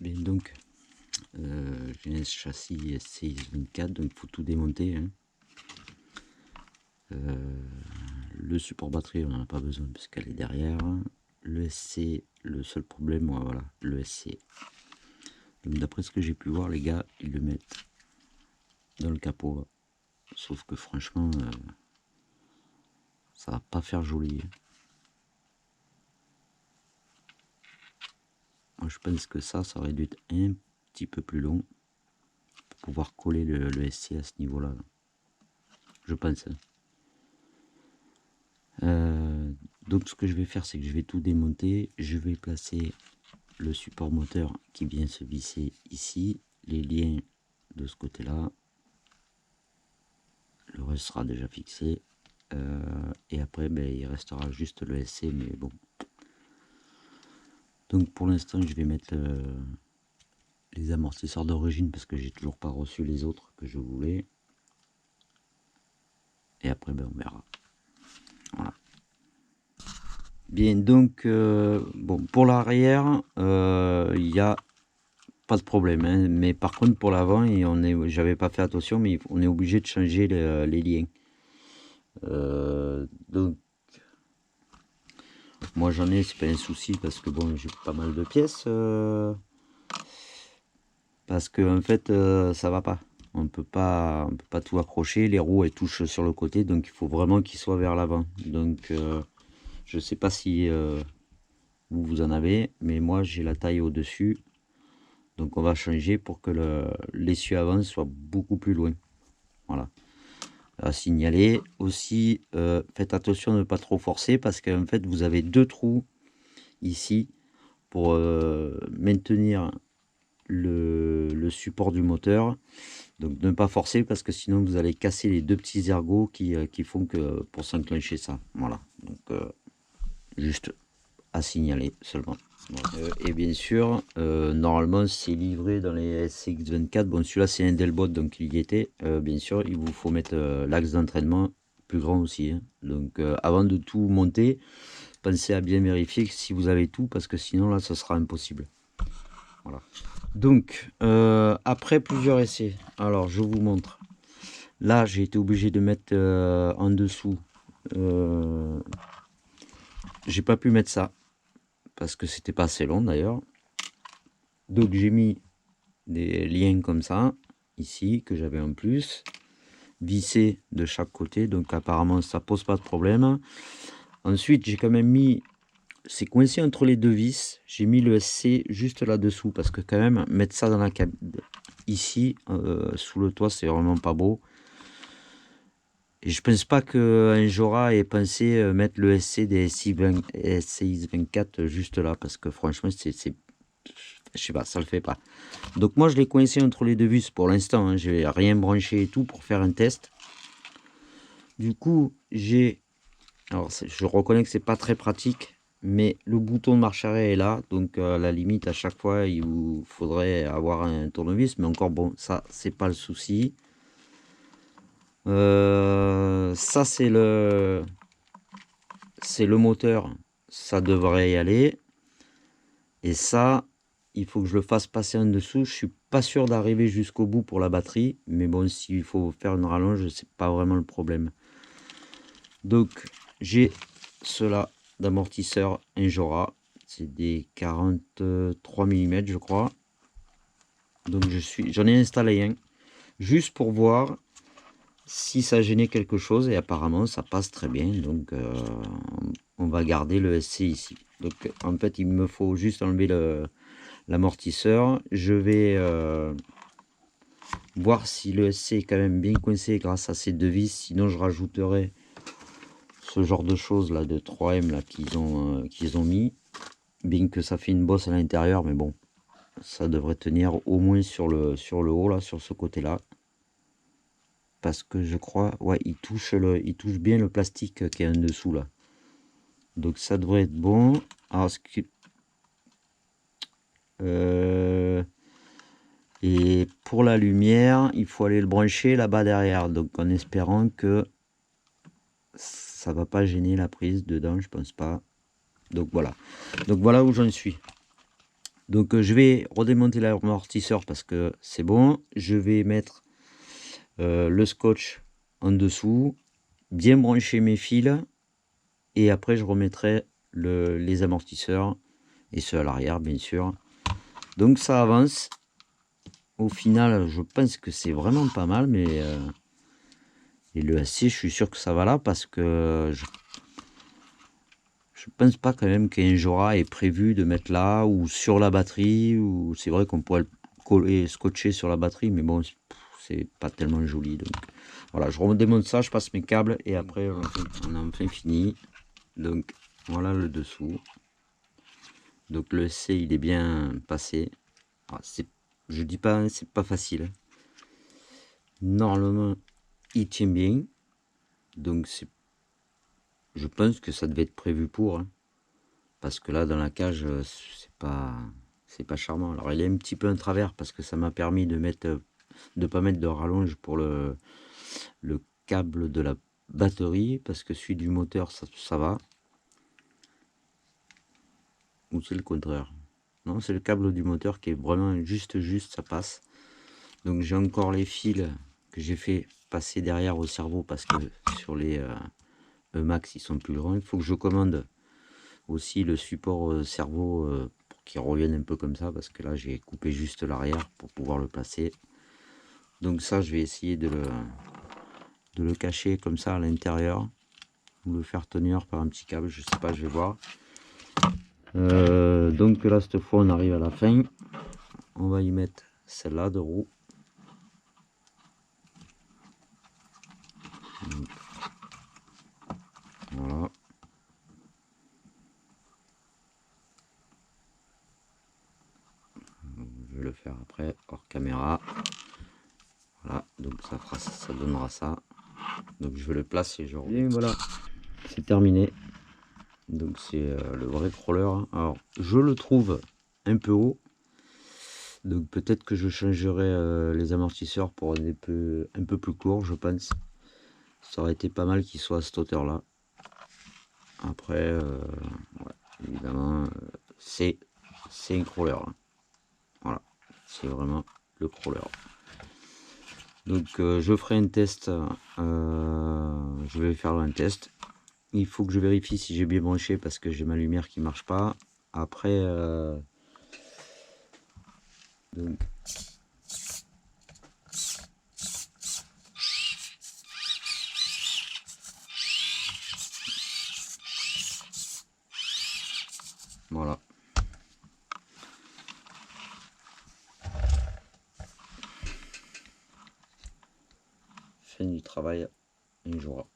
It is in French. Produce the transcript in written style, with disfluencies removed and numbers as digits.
Bien, donc j'ai un châssis SCX24, donc il faut tout démonter, hein. Le support batterie, on n'en a pas besoin parce qu'elle est derrière. Le SC, le seul problème, voilà, le SC. Donc d'après ce que j'ai pu voir, les gars, ils le mettent dans le capot là. Sauf que franchement, ça va pas faire joli. Moi je pense que ça aurait dû être un petit peu plus long pour pouvoir coller le SC à ce niveau là. Je pense. Donc ce que je vais faire, c'est que je vais tout démonter. Je vais placer le support moteur qui vient se visser ici, les liens de ce côté là, le reste sera déjà fixé, et après il restera juste le SC, mais bon. Donc pour l'instant je vais mettre les amortisseurs d'origine parce que j'ai toujours pas reçu les autres que je voulais, et après on verra. Voilà. Bien, donc bon, pour l'arrière il y a pas de problème, hein, mais par contre pour l'avant, j'avais pas fait attention, mais on est obligé de changer les liens. Donc moi j'en ai, c'est pas un souci parce que bon, j'ai pas mal de pièces, parce que en fait ça va pas, on peut pas tout accrocher, les roues elles touchent sur le côté, donc il faut vraiment qu'ils soient vers l'avant. Donc je sais pas si vous en avez, mais moi j'ai la taille au dessus, donc on va changer pour que l'essieu avant soit beaucoup plus loin. Voilà, à signaler aussi. Faites attention de ne pas trop forcer parce qu'en fait vous avez deux trous ici pour maintenir le support du moteur, donc ne pas forcer parce que sinon vous allez casser les deux petits ergots qui font que pour s'enclencher ça. Voilà, donc juste à signaler seulement. Et bien sûr, normalement c'est livré dans les SCX24. Bon, celui-là c'est un Delbot, donc il y était. Bien sûr, il vous faut mettre l'axe d'entraînement plus grand aussi, hein. Donc avant de tout monter, pensez à bien vérifier si vous avez tout, parce que sinon là, ce sera impossible. Voilà. Donc après plusieurs essais, alors je vous montre. Là, j'ai été obligé de mettre en dessous. J'ai pas pu mettre ça parce que c'était pas assez long d'ailleurs. Donc j'ai mis des liens comme ça ici que j'avais en plus vissés de chaque côté, donc apparemment ça pose pas de problème. Ensuite j'ai quand même mis, c'est coincé entre les deux vis, j'ai mis le SC juste là dessous parce que quand même mettre ça dans la cabine ici sous le toit, c'est vraiment pas beau. Et je pense pas qu'un Jora ait pensé mettre le SC des SCX24 juste là, parce que franchement c'est je sais pas, ça le fait pas. Donc moi je l'ai coincé entre les deux vis pour l'instant, hein, je n'ai rien branché et tout pour faire un test. Du coup alors je reconnais que c'est pas très pratique, mais le bouton de marche arrêt est là, donc à la limite à chaque fois il vous faudrait avoir un tournevis, mais encore bon, ça c'est pas le souci. Ça c'est le moteur, ça devrait y aller. Et ça, il faut que je le fasse passer en dessous. Je suis pas sûr d'arriver jusqu'au bout pour la batterie, mais bon, s'il faut faire une rallonge, c'est pas vraiment le problème. Donc j'ai cela d'amortisseur Injora, c'est des 43 mm je crois. Donc j'en ai installé un juste pour voir si ça gênait quelque chose, et apparemment ça passe très bien. Donc on va garder le SC ici. Donc en fait il me faut juste enlever l'amortisseur. Je vais voir si le SC est quand même bien coincé grâce à ces deux vis, sinon je rajouterai ce genre de choses là de 3M là qu'ils ont mis, bien que ça fait une bosse à l'intérieur, mais bon, ça devrait tenir au moins sur le haut là, sur ce côté là, parce que je crois, ouais, il touche bien le plastique qui est en dessous là, donc ça devrait être bon. Alors et pour la lumière, il faut aller le brancher là-bas derrière, donc en espérant que ça va pas gêner la prise dedans, je pense pas. Donc voilà où j'en suis. Donc je vais redémonter l'amortisseur parce que c'est bon. Je vais mettre le scotch en dessous, bien brancher mes fils et après je remettrai les amortisseurs et ceux à l'arrière bien sûr. Donc ça avance. Au final, je pense que c'est vraiment pas mal, mais et le SC, je suis sûr que ça va là parce que je pense pas quand même qu'un Jora est prévu de mettre là ou sur la batterie, ou c'est vrai qu'on pourrait le coller, scotcher sur la batterie, mais bon, c'est pas tellement joli. Donc voilà, je redémonte ça, je passe mes câbles et après on a enfin fini. Donc voilà le dessous. Donc le SC il est bien passé. Alors, je dis pas, c'est pas facile. Normalement, il tient bien. Donc je pense que ça devait être prévu pour. Hein. Parce que là, dans la cage, c'est pas charmant. Alors, il est un petit peu en travers parce que ça m'a permis de pas mettre de rallonge pour le câble de la batterie, parce que celui du moteur, ça va. Ou c'est le contraire? Non, c'est le câble du moteur qui est vraiment juste, ça passe. Donc, j'ai encore les fils que j'ai fait passer derrière au cerveau parce que sur les Emax, ils sont plus grands. Il faut que je commande aussi le support cerveau pour qu'il revienne un peu comme ça, parce que là j'ai coupé juste l'arrière pour pouvoir le placer. Donc ça, je vais essayer de le cacher comme ça à l'intérieur, ou le faire tenir par un petit câble, je sais pas, je vais voir. Donc là, cette fois on arrive à la fin. On va y mettre celle-là de roue. Donc, voilà. Je vais le faire après hors caméra. Voilà, donc ça donnera ça. Donc je vais le placer, je reviens. Voilà, c'est terminé. Donc c'est le vrai crawler. Alors je le trouve un peu haut. Donc peut-être que je changerai les amortisseurs pour un peu plus court, je pense. Ça aurait été pas mal qu'il soit à cette hauteur là. Après, ouais, évidemment, c'est un crawler. Hein. Voilà, c'est vraiment le crawler. Donc je ferai un test. Je vais faire un test. Il faut que je vérifie si j'ai bien branché parce que j'ai ma lumière qui marche pas. Après, donc, voilà. Fin du travail un jour.